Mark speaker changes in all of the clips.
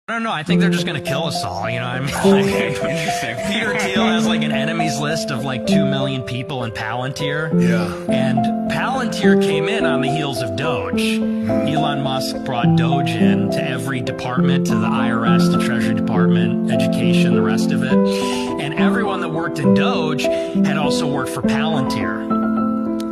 Speaker 1: I don't know. I think they're just going to kill us all. You know what I mean?
Speaker 2: Interesting.
Speaker 1: Peter Thiel has like an enemies list of like 2 million people in Palantir.
Speaker 2: Yeah.
Speaker 1: And Palantir came in on the heels of Doge. Elon Musk brought Doge in to every department, to the IRS, the Treasury Department, education, the rest of it. And everyone that worked in Doge had also worked for Palantir.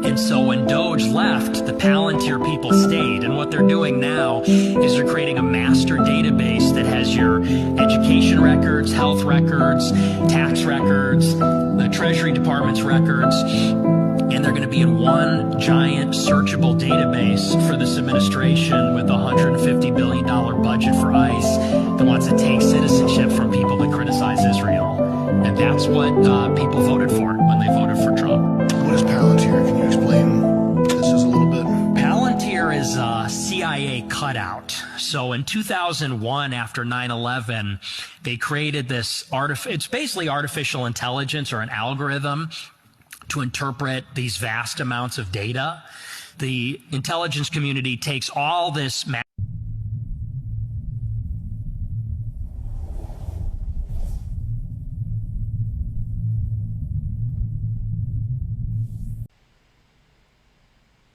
Speaker 1: And so when Doge left, the Palantir people stayed. And what they're doing now is they're creating a master database that has your education records, health records, tax records, the Treasury Department's records. And they're going to be in one giant searchable database for this administration with a $150 billion budget for ICE that wants to take citizenship from people that criticize Israel. And that's what people voted for when they voted for Trump.
Speaker 2: What is Palantir? Can you explain this just a little bit?
Speaker 1: Palantir is a CIA cutout. So in 2001, after 9/11, they created this it's basically artificial intelligence or an algorithm to interpret these vast amounts of data. The intelligence community takes all this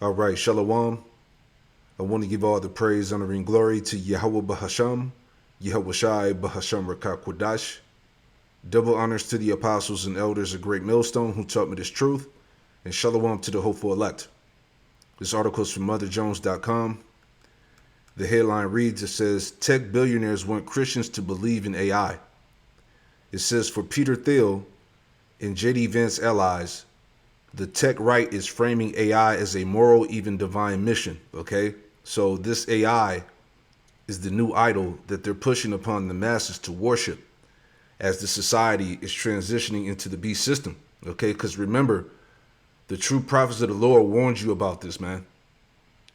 Speaker 3: All right, Shalom. I want to give all the praise, honor, and glory to Yahweh Bahasham, Yahweh Shai Bahasham Rakah Quadash. Double honors to the apostles and elders of Great Millstone who taught me this truth, and Shalom to the hopeful elect. This article is from MotherJones.com. The headline reads, it says, Tech billionaires want Christians to believe in AI. It says, for Peter Thiel and J.D. Vance allies, the tech right is framing AI as a moral, even divine mission, okay? So this AI is the new idol that they're pushing upon the masses to worship as the society is transitioning into the beast system, okay? Because remember, the true prophets of the Lord warned you about this, man,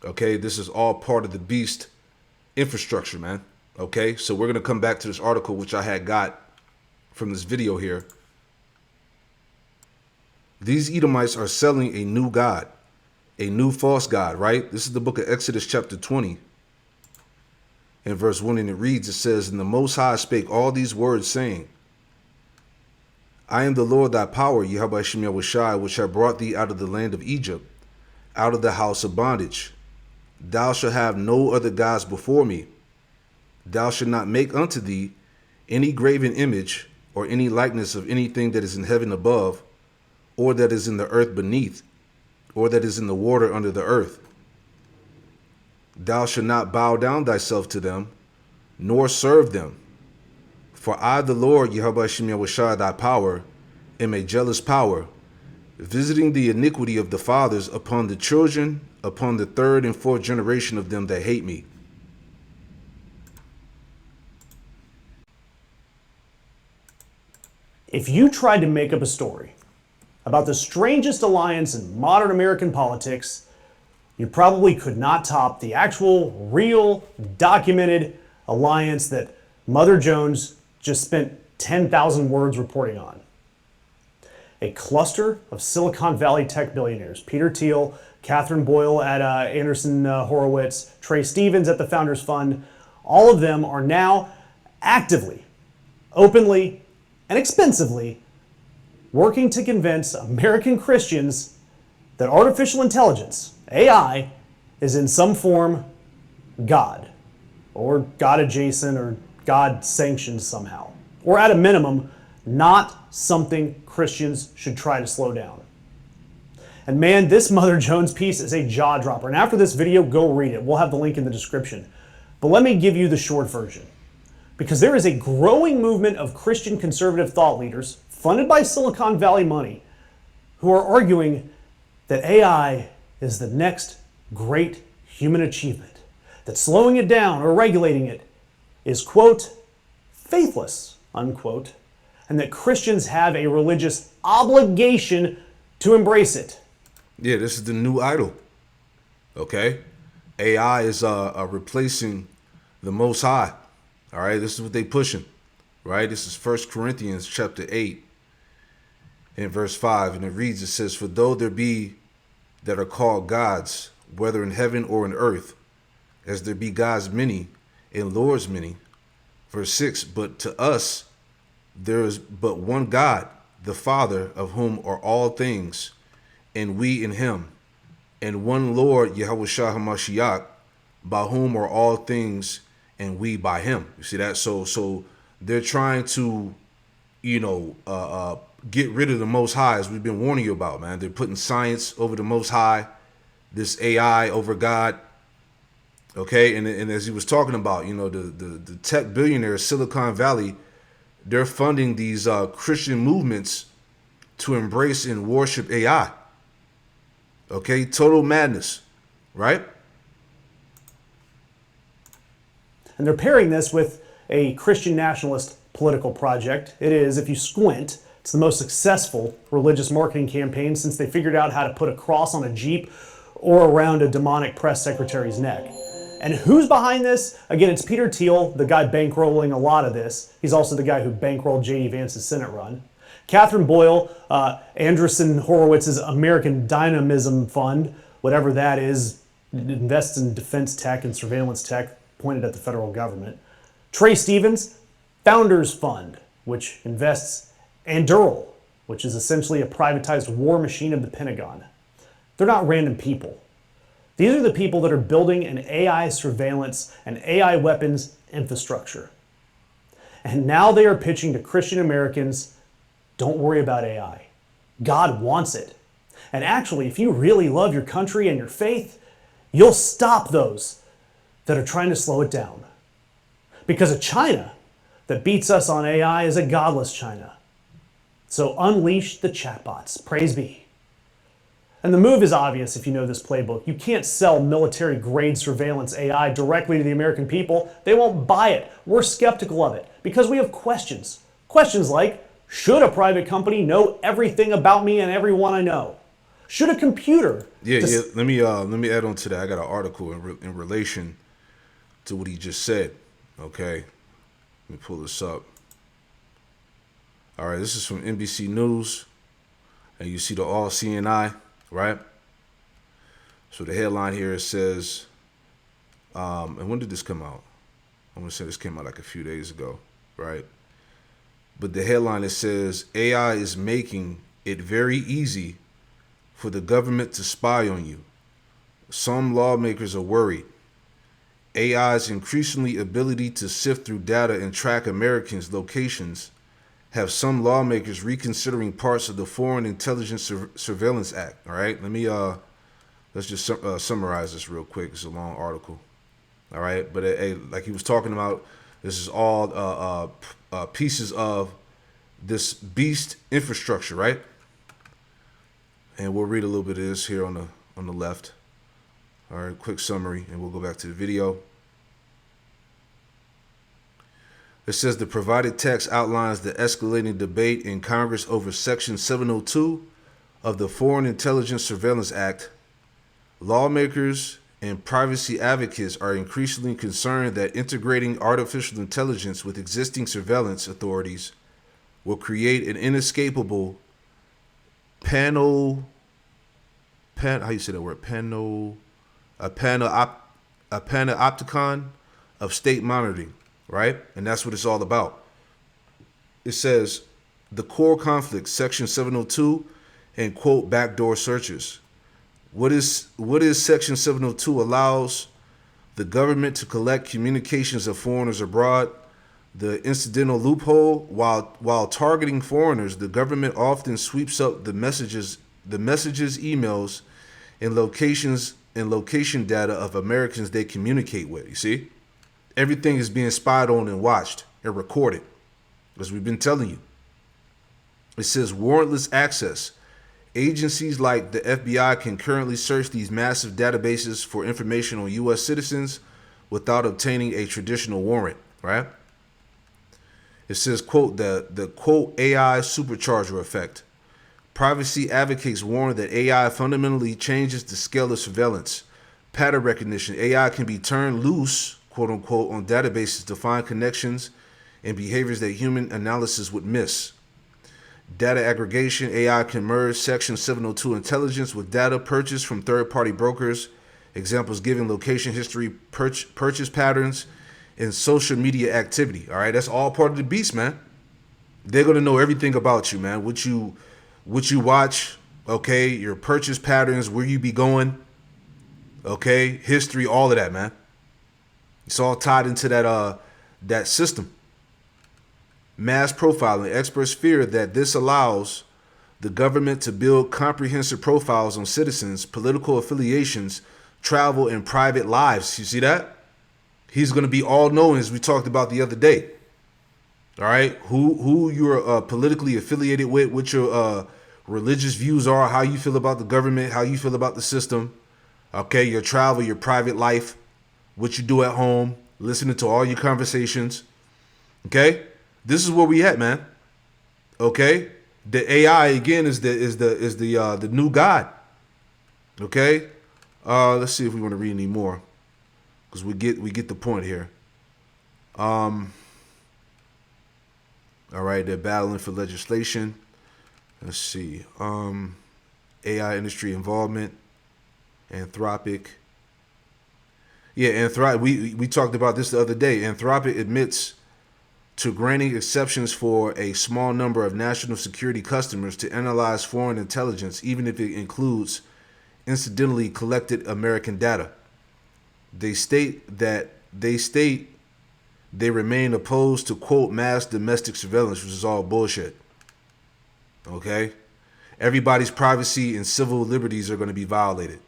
Speaker 3: okay? This is all part of the beast infrastructure, man, okay? So we're going to come back to this article, which I had got from this video here. These Edomites are selling a new God, a new false God, right? This is the book of Exodus chapter 20. In verse 1, and it reads, it says, and the Most High spake all these words, saying, I am the Lord thy power, Yahweh Shem Yahweh Shai, which have brought thee out of the land of Egypt, out of the house of bondage. Thou shalt have no other gods before me. Thou shalt not make unto thee any graven image or any likeness of anything that is in heaven above, or that is in the earth beneath, or that is in the water under the earth. Thou shalt not bow down thyself to them, nor serve them. For I, the Lord, Yahweh Shem Yahweh Shai, thy power, am a jealous power, visiting the iniquity of the fathers upon the children, upon the third and fourth generation of them that hate me.
Speaker 4: If you tried to make up a story about the strangest alliance in modern American politics, you probably could not top the actual, real, documented alliance that Mother Jones just spent 10,000 words reporting on. A cluster of Silicon Valley tech billionaires, Peter Thiel, Catherine Boyle at Anderson Horowitz, Trey Stevens at the Founders Fund, all of them are now actively, openly, and expensively working to convince American Christians that artificial intelligence, AI, is in some form God, or God adjacent, or God sanctioned somehow, or at a minimum, not something Christians should try to slow down. And man, this Mother Jones piece is a jaw dropper. And after this video, go read it. We'll have the link in the description. But let me give you the short version, because there is a growing movement of Christian conservative thought leaders funded by Silicon Valley money, who are arguing that AI is the next great human achievement, that slowing it down or regulating it is, quote, faithless, unquote, and that Christians have a religious obligation to embrace it.
Speaker 3: Yeah, this is the new idol, okay? AI is replacing the Most High, all right? This is what they pushing, right? This is 1 Corinthians chapter 8. In verse 5, and it reads, it says, for though there be that are called gods, whether in heaven or in earth, as there be gods many, and lords many, Verse 6, but to us there is but one God, the Father, of whom are all things, and we in him, and one Lord, Yahushua HaMashiach, by whom are all things, and we by him. You see that? So they're trying to, get rid of the Most High, as we've been warning you about, man. They're putting science over the Most High, this AI over God. Okay, and as he was talking about, the tech billionaires, Silicon Valley, they're funding these Christian movements to embrace and worship AI. Okay, total madness, right?
Speaker 4: And they're pairing this with a Christian nationalist political project. It is, if you squint, it's the most successful religious marketing campaign since they figured out how to put a cross on a Jeep or around a demonic press secretary's neck. And who's behind this? Again, it's Peter Thiel, the guy bankrolling a lot of this. He's also the guy who bankrolled J.D. Vance's Senate run. Catherine Boyle, Andreessen Horowitz's American Dynamism Fund, whatever that is, invests in defense tech and surveillance tech pointed at the federal government. Trey Stevens, Founders Fund, which invests Anduril, which is essentially a privatized war machine of the Pentagon. They're not random people. These are the people that are building an AI surveillance and AI weapons infrastructure. And now they are pitching to Christian Americans, don't worry about AI. God wants it. And actually, if you really love your country and your faith, you'll stop those that are trying to slow it down. Because a China that beats us on AI is a godless China. So unleash the chatbots. Praise be. And the move is obvious if you know this playbook. You can't sell military-grade surveillance AI directly to the American people. They won't buy it. We're skeptical of it because we have questions. Questions like, should a private company know everything about me and everyone I know? Should a computer...
Speaker 3: Let me add on to that. I got an article in relation to what he just said. Okay, let me pull this up. All right, this is from NBC News, and you see the all CNI. Right? So the headline here says, and when did this come out? I'm going to say this came out like a few days ago, right? But the headline, it says, AI is making it very easy for the government to spy on you. Some lawmakers are worried. AI's increasingly ability to sift through data and track Americans' locations have some lawmakers reconsidering parts of the Foreign Intelligence Surveillance Act. All right, let's just summarize this real quick. It's a long article. All right, but like he was talking about, this is all pieces of this beast infrastructure, right? And we'll read a little bit of this here on the left. All right, quick summary, and we'll go back to the video. It says the provided text outlines the escalating debate in Congress over Section 702 of the Foreign Intelligence Surveillance Act. Lawmakers and privacy advocates are increasingly concerned that integrating artificial intelligence with existing surveillance authorities will create an inescapable panopticon of state monitoring. Right? And that's what it's all about. It says the core conflict, Section 702, and quote, backdoor searches. What is Section 702 allows the government to collect communications of foreigners abroad. The incidental loophole, while targeting foreigners, the government often sweeps up the messages, emails, and location data of Americans they communicate with. You see? Everything is being spied on and watched and recorded, as we've been telling you. It says warrantless access. Agencies like the FBI can currently search these massive databases for information on U.S. citizens without obtaining a traditional warrant, right? It says, quote, the quote, AI supercharger effect. Privacy advocates warn that AI fundamentally changes the scale of surveillance. Pattern recognition. AI can be turned loose, quote unquote, on databases to find connections and behaviors that human analysis would miss. Data aggregation. AI can merge Section 702 intelligence with data purchased from third-party brokers. Examples giving location history, purchase patterns, and social media activity. All right, that's all part of the beast, man. They're gonna know everything about you, man. What you watch, okay, your purchase patterns, where you be going, okay, history, all of that, man. It's all tied into that system. Mass profiling. Experts fear that this allows the government to build comprehensive profiles on citizens, political affiliations, travel, and private lives. You see that? He's going to be all knowing, as we talked about the other day. All right, who you're politically affiliated with, what your religious views are, how you feel about the government, how you feel about the system. Okay, your travel, your private life, what you do at home, listening to all your conversations. Okay, this is where we at, man. Okay, the AI again is the new god. Okay, let's see if we want to read any more, because we get the point here. All right, they're battling for legislation. Let's see. AI industry involvement. Anthropic. Yeah, we talked about this the other day. Anthropic admits to granting exceptions for a small number of national security customers to analyze foreign intelligence, even if it includes incidentally collected American data. They state they remain opposed to, quote, mass domestic surveillance, which is all bullshit. Okay? Everybody's privacy and civil liberties are going to be violated.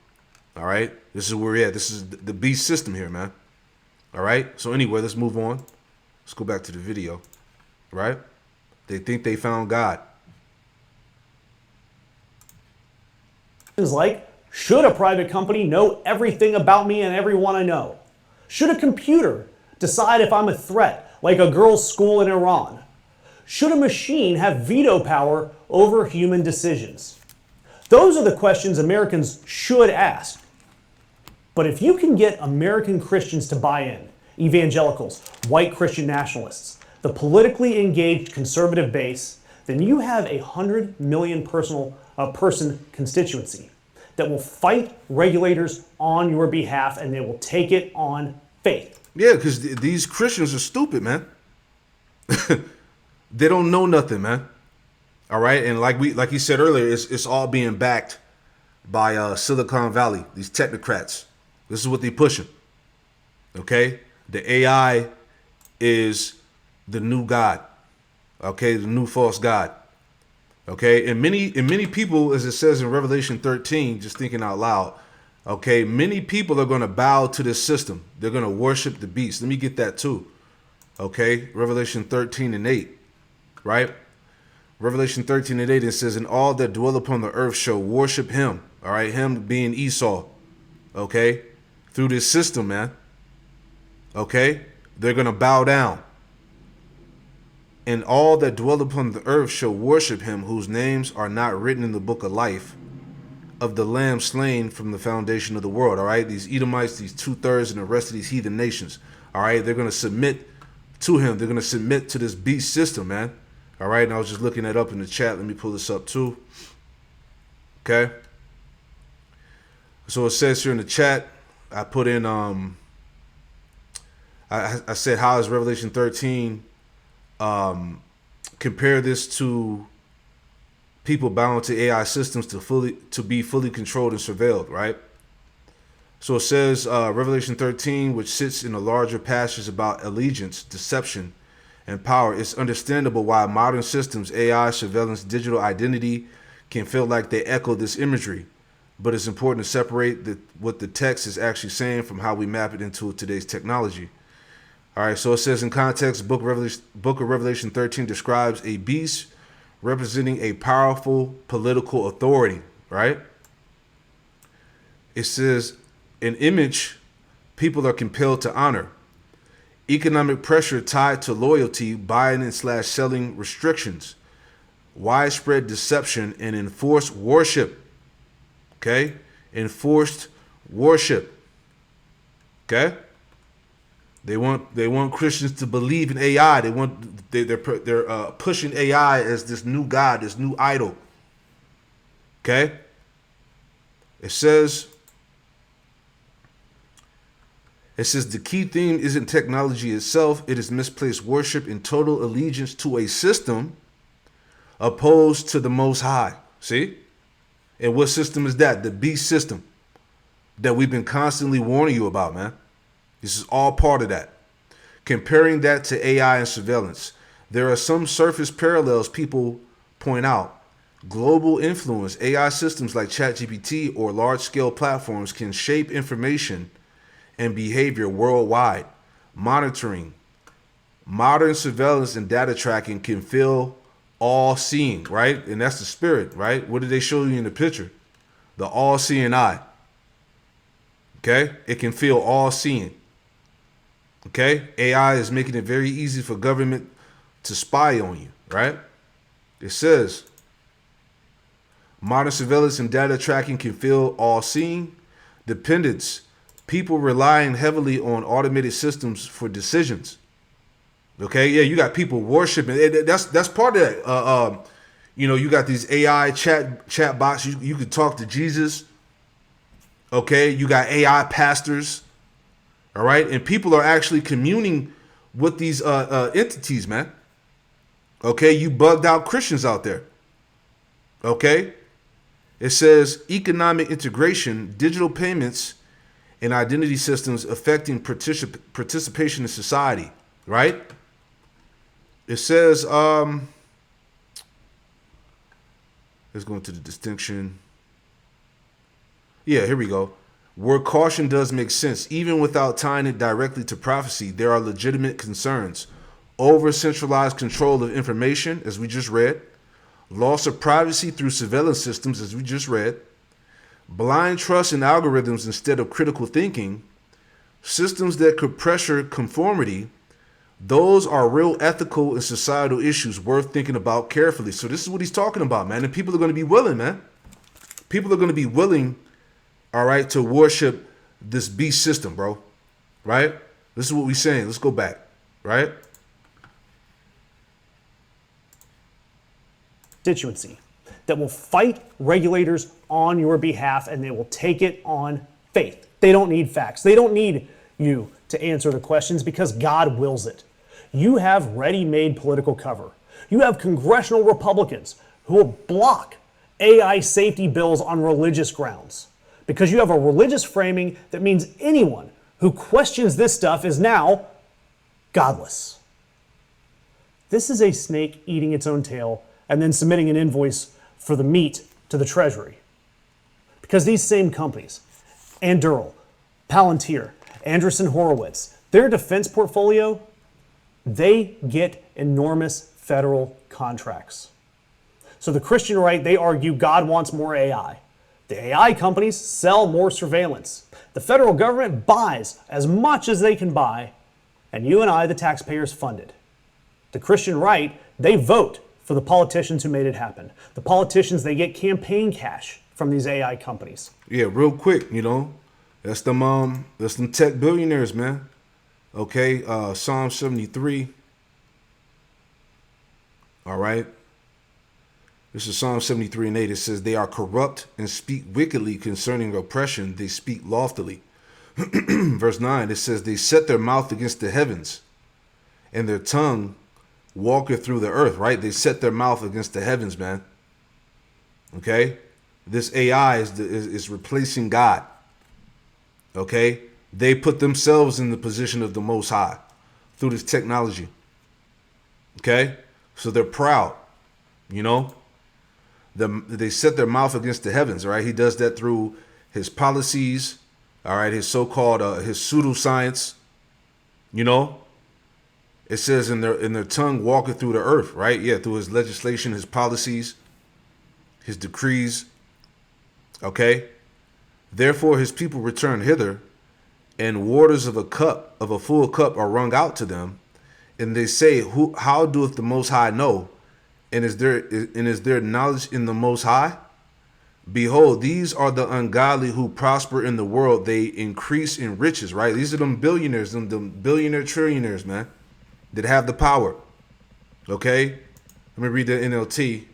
Speaker 3: All right? This is where we're at. This is the beast system here, man. All right? So anyway, let's move on. Let's go back to the video. Right? They think they found God.
Speaker 4: Like, should a private company know everything about me and everyone I know? Should a computer decide if I'm a threat, like a girls' school in Iran? Should a machine have veto power over human decisions? Those are the questions Americans should ask. But if you can get American Christians to buy in, evangelicals, white Christian nationalists, the politically engaged conservative base, then you have 100 million person constituency that will fight regulators on your behalf, and they will take it on faith.
Speaker 3: Yeah, because these Christians are stupid, man. They don't know nothing, man. All right, and like you said earlier, it's all being backed by Silicon Valley, these technocrats. This is what they pushing. Okay, the AI is the new god. Okay, the new false god. Okay, and many people, as it says in Revelation 13, just thinking out loud. Okay, many people are going to bow to this system. They're going to worship the beast. Let me get that too. Okay, Revelation 13:8, right? Revelation 13:8, it says, and all that dwell upon the earth shall worship him. All right, him being Esau. Okay, through this system, man. Okay, they're going to bow down. And all that dwell upon the earth shall worship him, whose names are not written in the book of life of the Lamb slain from the foundation of the world. All right, these Edomites, these 2/3, and the rest of these heathen nations. All right, they're going to submit to him. They're going to submit to this beast system, man. All right, and I was just looking that up in the chat. Let me pull this up too. Okay. So it says here in the chat, I put in, I said, how is Revelation 13 compare this to people bound to AI systems to be fully controlled and surveilled, right? So it says Revelation 13, which sits in a larger passage about allegiance, deception, and power. It's understandable why modern systems, AI, surveillance, digital identity, can feel like they echo this imagery. But it's important to separate what the text is actually saying from how we map it into today's technology. All right, so it says in context, Book of Revelation 13 describes a beast representing a powerful political authority, right? It says an image people are compelled to honor. Economic pressure tied to loyalty, buying and / selling restrictions, widespread deception, and enforced worship. Okay? Enforced worship. Okay? They want Christians to believe in AI. They're pushing AI as this new god, this new idol. Okay? It says It says the key theme isn't technology itself, it is misplaced worship and total allegiance to a system opposed to the Most High. See? And what system is that? The beast system that we've been constantly warning you about, man. This is all part of that. Comparing that to AI and surveillance, there are some surface parallels people point out. Global influence, AI systems like ChatGPT or large-scale platforms can shape information and behavior worldwide. Monitoring, modern surveillance and data tracking can feel all-seeing, right? And that's the spirit, right? What did they show you in the picture? The all-seeing eye. Okay? It can feel all-seeing. Okay? AI is making it very easy for government to spy on you, right? It says, modern surveillance and data tracking can feel all-seeing. Dependence, people relying heavily on automated systems for decisions. Okay, yeah, you got people worshiping. That's part of that. You got these AI chat bots. You could talk to Jesus. Okay, you got AI pastors. All right, and people are actually communing with these entities, man. Okay, you bugged out Christians out there. Okay, it says economic integration, digital payments, and identity systems affecting participation in society, right? It says, let's go into the distinction. Yeah, here we go. Where caution does make sense, even without tying it directly to prophecy, there are legitimate concerns. Over centralized control of information, as we just read. Loss of privacy through surveillance systems, as we just read. Blind trust in algorithms instead of critical thinking. Systems that could pressure conformity. Those are real ethical and societal issues worth thinking about carefully. So this is what he's talking about, man. And people are going to be willing, man. People are going to be willing, all right, to worship this beast system, bro. Right? This is what we're saying. Let's go back. Right?
Speaker 4: Constituency that will fight regulators on your behalf, and they will take it on faith. They don't need facts. They don't need you to answer the questions because God wills it. You have ready-made political cover. You have congressional Republicans who will block AI safety bills on religious grounds because you have a religious framing that means anyone who questions this stuff is now godless. This is a snake eating its own tail and then submitting an invoice for the meat to the Treasury. Because these same companies, Anduril, Palantir, Andreessen Horowitz, their defense portfolio, they get enormous federal contracts. So the Christian right, they argue God wants more AI. The AI companies sell more surveillance. The federal government buys as much as they can buy, and you and I, the taxpayers, fund it. The Christian right, they vote for the politicians who made it happen. The politicians, they get campaign cash from these AI companies.
Speaker 3: Yeah, real quick, that's them tech billionaires, man. Okay, Psalm 73. All right. This is Psalm 73 and 8. It says, they are corrupt and speak wickedly concerning oppression. They speak loftily. Verse 9, it says, they set their mouth against the heavens, and their tongue walketh through the earth, right? They set their mouth against the heavens, man. Okay? This AI is replacing God. Okay? They put themselves in the position of the Most High through this technology. Okay? So they're proud, They set their mouth against the heavens, right? He does that through his policies, all right, his so-called, his pseudoscience, It says in their tongue walketh through the earth, right? Yeah, through his legislation, his policies, his decrees. Okay? Therefore his people return hither, and waters of a full cup are wrung out to them. And they say, how doeth the Most High know? And is there knowledge in the Most High? Behold, these are the ungodly who prosper in the world. They increase in riches, right? These are them billionaires, them billionaire trillionaires, man, that have the power. Okay? Let me read the NLT.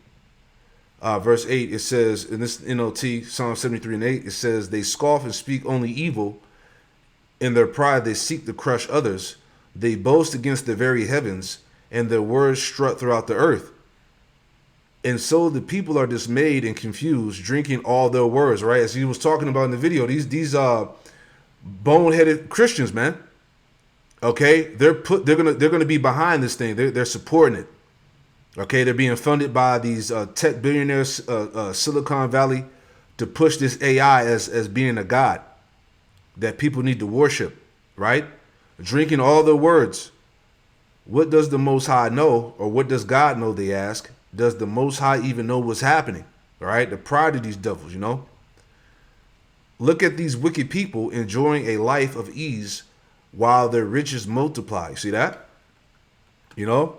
Speaker 3: Verse 8, it says, in this NLT, Psalm 73 and 8, it says, they scoff and speak only evil, In their pride, they seek to crush others. They boast against the very heavens, and their words strut throughout the earth. And so the people are dismayed and confused, drinking all their words, right? As he was talking about in the video, these boneheaded Christians, man. Okay, they're gonna be behind this thing. They're supporting it. Okay, they're being funded by these tech billionaires, Silicon Valley, to push this AI as being a god that people need to worship, right? Drinking all their words. What does the Most High know, or what does God know, they ask? Does the Most High even know what's happening? All right, the pride of these devils, you know? Look at these wicked people enjoying a life of ease while their riches multiply. See that? You know?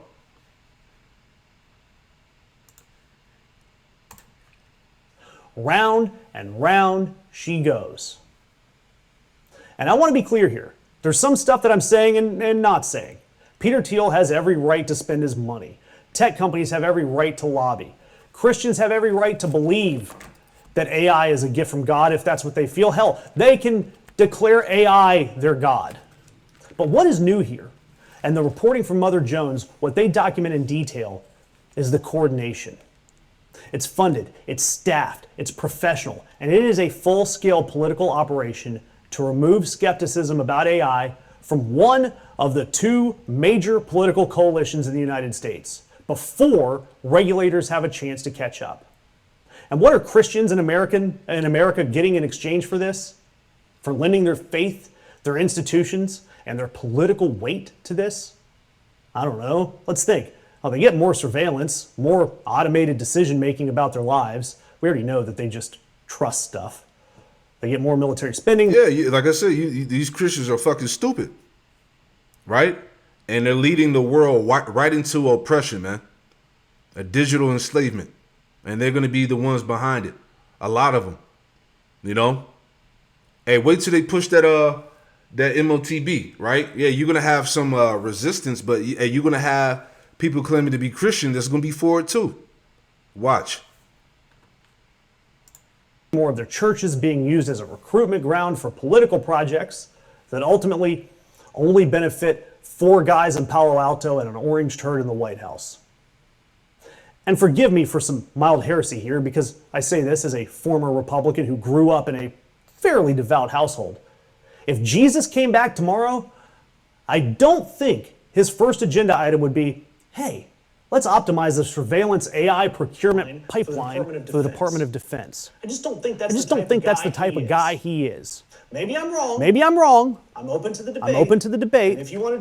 Speaker 4: Round and round she goes. And I want to be clear here. There's some stuff that I'm saying and not saying. Peter Thiel has every right to spend his money. Tech companies have every right to lobby. Christians have every right to believe that AI is a gift from God if that's what they feel. Hell, they can declare AI their God. But what is new here? And the reporting from Mother Jones, what they document in detail is the coordination. It's funded, it's staffed, it's professional, and it is a full-scale political operation to remove skepticism about AI from one of the two major political coalitions in the United States before regulators have a chance to catch up. And what are Christians in America getting in exchange for this? For lending their faith, their institutions, and their political weight to this? I don't know. Let's think. Oh, they get more surveillance, more automated decision-making about their lives. We already know that they just trust stuff. They get more military spending.
Speaker 3: Yeah, like I said, these Christians are fucking stupid, right? And they're leading the world right into oppression, man. A digital enslavement. And they're going to be the ones behind it. A lot of them, you know? Hey, wait till they push that MOTB, right? Yeah, you're going to have some resistance, but you're going to have people claiming to be Christian that's going to be for it too. Watch.
Speaker 4: More of their churches being used as a recruitment ground for political projects that ultimately only benefit four guys in Palo Alto and an orange turd in the White House. And forgive me for some mild heresy here, because I say this as a former Republican who grew up in a fairly devout household. If Jesus came back tomorrow, I don't think his first agenda item would be, hey, let's optimize the surveillance AI procurement pipeline for the Department of Defense. I just don't think that's the type of guy he is. Maybe I'm wrong. Maybe I'm wrong. I'm open to the debate. And if you want to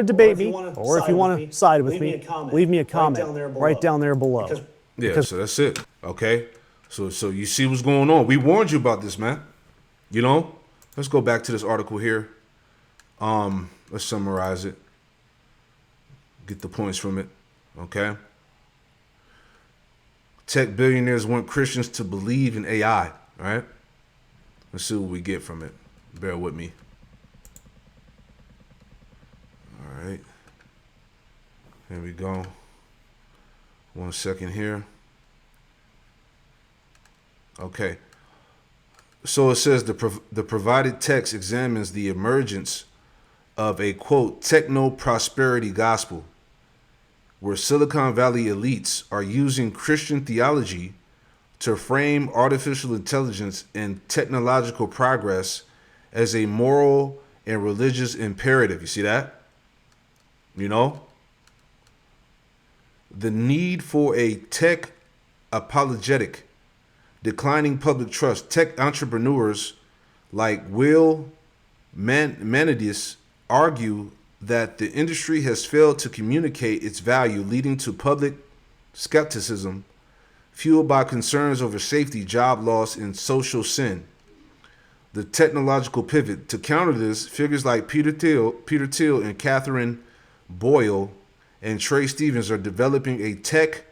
Speaker 4: debate me, or if you want to side with me, leave me a comment right down there below.
Speaker 3: Yeah, so that's it. Okay. So you see what's going on. We warned you about this, man. You know? Let's go back to this article here. Let's summarize it. Get the points from it. Okay. Tech billionaires want Christians to believe in AI. All right. Let's see what we get from it. Bear with me. All right. Here we go. 1 second here. Okay. So it says the provided text examines the emergence of a, quote, techno-prosperity gospel, where Silicon Valley elites are using Christian theology to frame artificial intelligence and technological progress as a moral and religious imperative. You see that? You know? The need for a tech apologetic, declining public trust. Tech entrepreneurs like Will Manidis argue that the industry has failed to communicate its value, leading to public skepticism fueled by concerns over safety, job loss, and social sin. The technological pivot. To counter this, figures like Peter Thiel and Catherine Boyle and Trey Stevens are developing a tech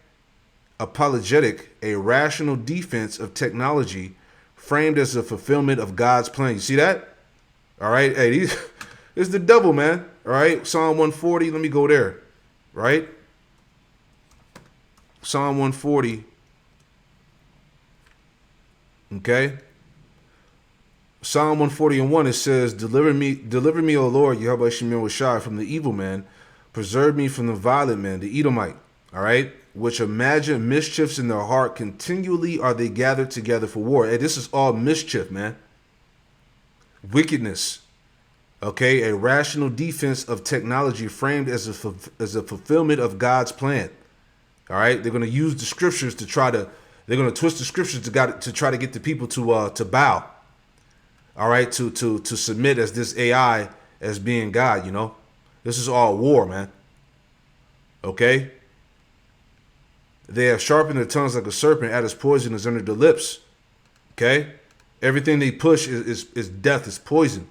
Speaker 3: apologetic, a rational defense of technology framed as a fulfillment of God's plan. You see that? All right. Hey, this is the devil, man. All right. Psalm 140. Let me go there. Right. Psalm 140. Okay. Psalm 140:1, it says, deliver me, O Lord, Yahweh Shemir Washai, from the evil man. Preserve me from the violent man, the Edomite. All right? Which imagine mischiefs in their heart. Continually are they gathered together for war. Hey, this is all mischief, man. Wickedness. Okay? A rational defense of technology framed as a fulfillment of God's plan. All right? They're going to use the scriptures to try to, they're going to twist the scriptures to try to get the people to bow. All right? To submit as this AI as being God, you know? This is all war, man. Okay? They have sharpened their tongues like a serpent, added poison is under the lips. Okay? Everything they push is death, is poison.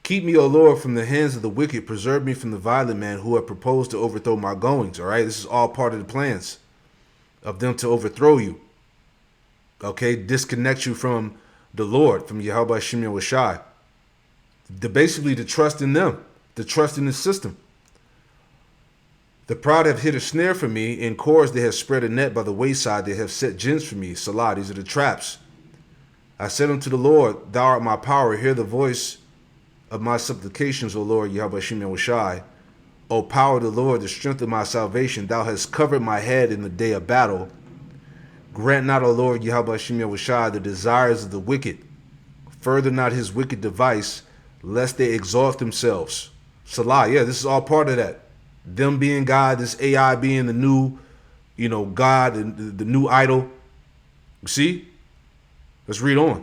Speaker 3: Keep me, O Lord, from the hands of the wicked. Preserve me from the violent man who have proposed to overthrow my goings. All right? This is all part of the plans of them to overthrow you. Okay? Disconnect you from the Lord, from Yahweh Shemir Washai. Basically, to trust in them, to trust in the system. The proud have hid a snare for me. In cords they have spread a net by the wayside. They have set gins for me. Salah, these are the traps. I said unto the Lord, thou art my power. Hear the voice of my supplications, O Lord, Yahweh Shemir Washai. O power of the Lord, the strength of my salvation. Thou hast covered my head in the day of battle. Grant not, O Lord, Yahweh Shemir Washai, the desires of the wicked. Further not his wicked device, lest they exalt themselves. Salah, yeah, this is all part of that. Them being God, this AI being the new, God and the new idol. You see? Let's read on.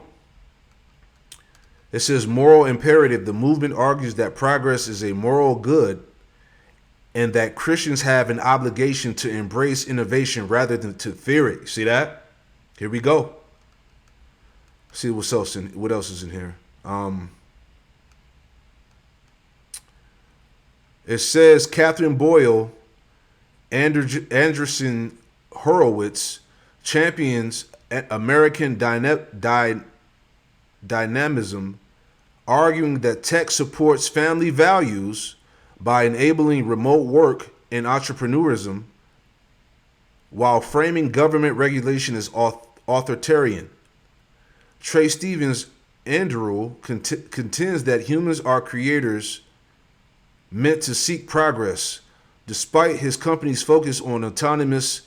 Speaker 3: It says, moral imperative. The movement argues that progress is a moral good and that Christians have an obligation to embrace innovation rather than to fear it. You see that? Here we go. See what else is in here. It says Catherine Boyle, Anderson Horowitz champions American dynamism, arguing that tech supports family values by enabling remote work and entrepreneurism while framing government regulation as authoritarian. Trey Stevens Andrew contends that humans are creators meant to seek progress. Despite his company's focus on autonomous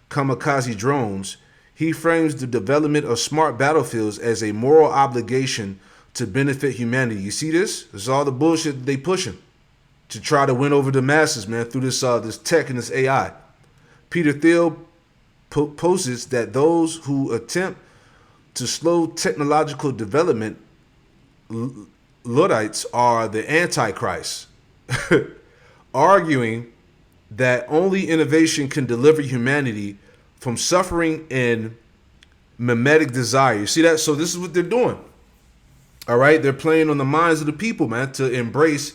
Speaker 3: kamikaze drones, he frames the development of smart battlefields as a moral obligation to benefit humanity. You see this? This is all the bullshit that they pushing to try to win over the masses, man, through this tech and this AI. Peter Thiel posits that those who attempt to slow technological development, Luddites, are the Antichrist. Arguing that only innovation can deliver humanity from suffering and mimetic desire. You see that? So this is what they're doing. All right, they're playing on the minds of the people, man, to embrace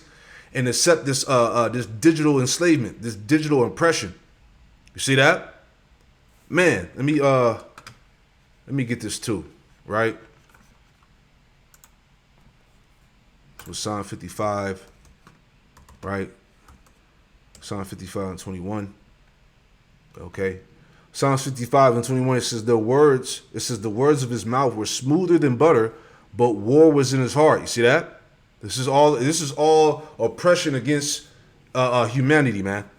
Speaker 3: and accept this this digital enslavement, this digital oppression. You see that? Man, let me get this too, right? So Psalm 55. Right? Psalm 55 and 21. Okay. Psalms 55 and 21, it says the words of his mouth were smoother than butter, but war was in his heart. You see that? This is all oppression against humanity, man.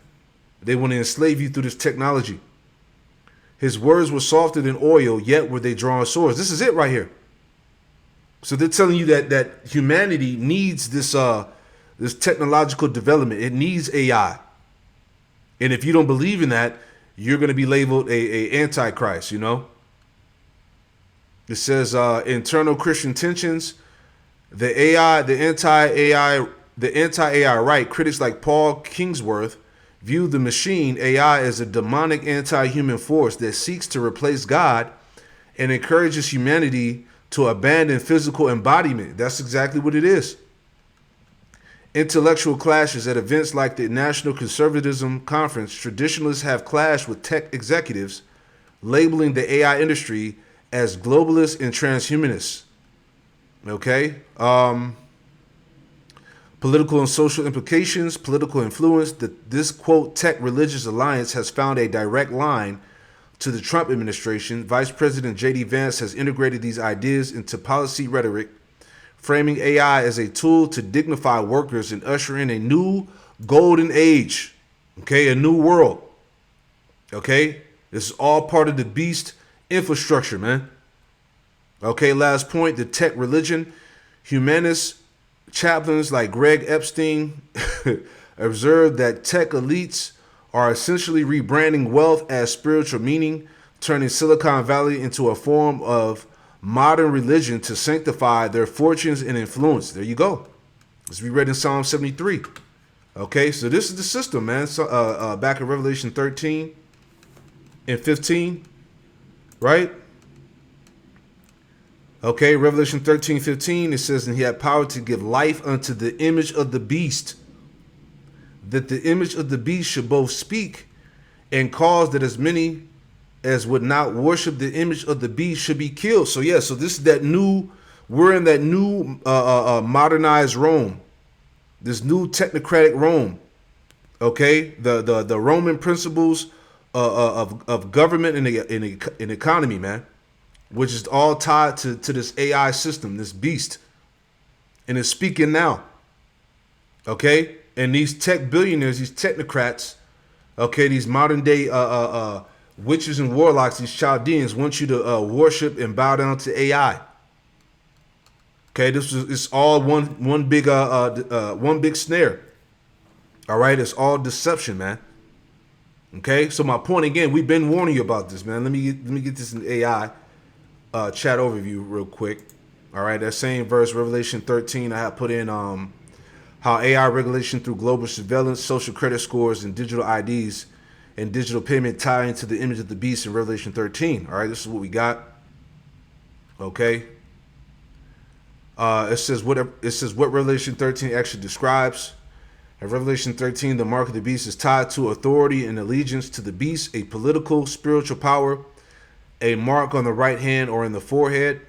Speaker 3: They want to enslave you through this technology. His words were softer than oil, yet were they drawing swords. This is it right here. So they're telling you that humanity needs this technological development. It needs AI. And if you don't believe in that, you're going to be labeled a antichrist, you know? It says internal Christian tensions. The anti-AI right, critics like Paul Kingsworth view the machine AI as a demonic anti-human force that seeks to replace God and encourages humanity to abandon physical embodiment. That's exactly what it is. Intellectual clashes at events like the National Conservatism Conference. Traditionalists have clashed with tech executives, labeling the AI industry as globalist and transhumanists. Okay? Political and social implications, political influence. This, quote, tech religious alliance has found a direct line to the Trump administration. Vice President J.D. Vance has integrated these ideas into policy rhetoric, framing AI as a tool to dignify workers and usher in a new golden age. Okay, a new world. Okay, this is all part of the beast infrastructure, man. Okay, last point, the tech religion. Humanist chaplains like Greg Epstein observed that tech elites are essentially rebranding wealth as spiritual meaning, turning Silicon Valley into a form of modern religion to sanctify their fortunes and influence. There you go. As we read in Psalm 73. Okay, so this is the system, man. So, back in Revelation 13 and 15, right? Okay, Revelation 13:15, it says, and he had power to give life unto the image of the beast, that the image of the beast should both speak and cause that as many as would not worship the image of the beast should be killed. So yeah, so this is that new, we're in that new modernized Rome, this new technocratic Rome. Okay, the Roman principles of government and economy, man, which is all tied to this AI system, this beast, and it's speaking now. Okay, and these tech billionaires, these technocrats, okay, these modern day witches and warlocks, these Chaldeans want you to worship and bow down to AI. Okay, it's all one big snare. All right, it's all deception, man. Okay, so my point again, we've been warning you about this, man. Let me get this in AI chat overview real quick. All right, that same verse, Revelation 13, I have put in how AI regulation through global surveillance, social credit scores, and digital IDs and digital payment tie into the image of the beast in Revelation 13. All right, this is what we got. Okay. It says what Revelation 13 actually describes. In Revelation 13, the mark of the beast is tied to authority and allegiance to the beast, a political, spiritual power, a mark on the right hand or in the forehead,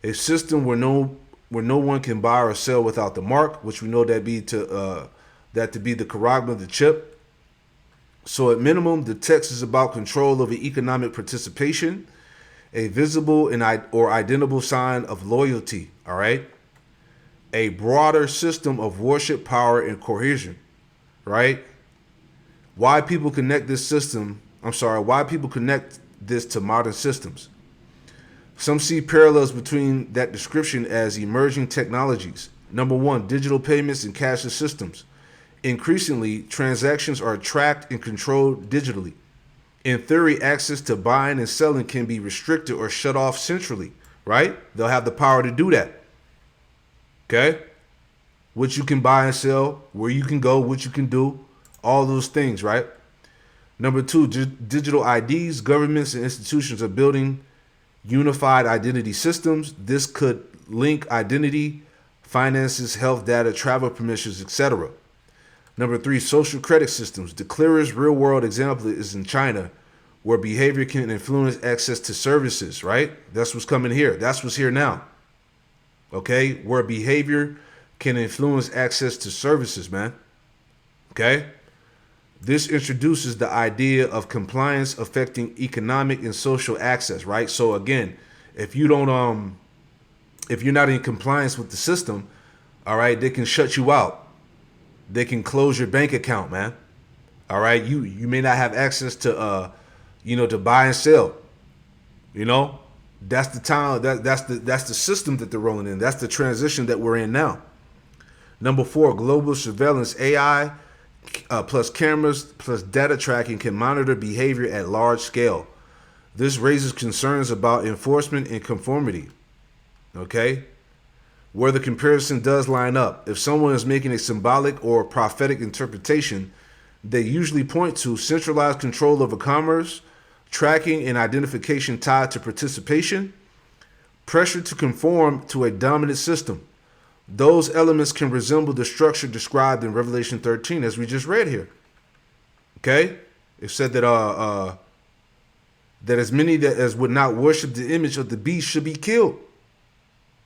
Speaker 3: a system where no one can buy or sell without the mark, which we know that to be the charagma, the chip. So at minimum, the text is about control over economic participation, a visible or identifiable sign of loyalty. All right. A broader system of worship, power, and cohesion, right? Why people connect this to modern systems. Some see parallels between that description as emerging technologies. Number one, digital payments and cashless systems. Increasingly, transactions are tracked and controlled digitally. In theory, access to buying and selling can be restricted or shut off centrally, right? They'll have the power to do that. Okay, what you can buy and sell, where you can go, what you can do, all those things, right? Number two, digital IDs. Governments and institutions are building unified identity systems. This could link identity, finances, health data, travel permissions, etc. Number three, social credit systems. The clearest real-world example is in China, where behavior can influence access to services, right? That's what's coming here. That's what's here now. Okay, where behavior can influence access to services, man. Okay, this introduces the idea of compliance affecting economic and social access, right? So again, if you're not in compliance with the system, all right, they can shut you out. They can close your bank account, man. All right, you may not have access to to buy and sell. That's the time. That's the system that they're rolling in. That's the transition that we're in now. Number four, global surveillance. AI plus cameras plus data tracking can monitor behavior at large scale. This raises concerns about enforcement and conformity. Okay, where the comparison does line up. If someone is making a symbolic or prophetic interpretation, they usually point to centralized control over commerce, tracking and identification tied to participation, pressure to conform to a dominant system. Those elements can resemble the structure described in Revelation 13, as we just read here. Okay? It said that that as many as would not worship the image of the beast should be killed.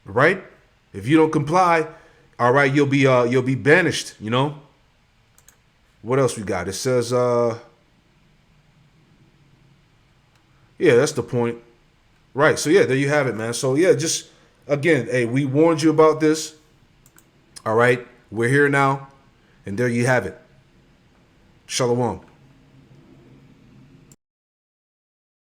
Speaker 3: Right? If you don't comply, all right, you'll be banished, What else we got? It says yeah, that's the point. Right. So yeah, there you have it, man. So yeah, just again, hey, we warned you about this. All right, we're here now, and there you have it. Shalom.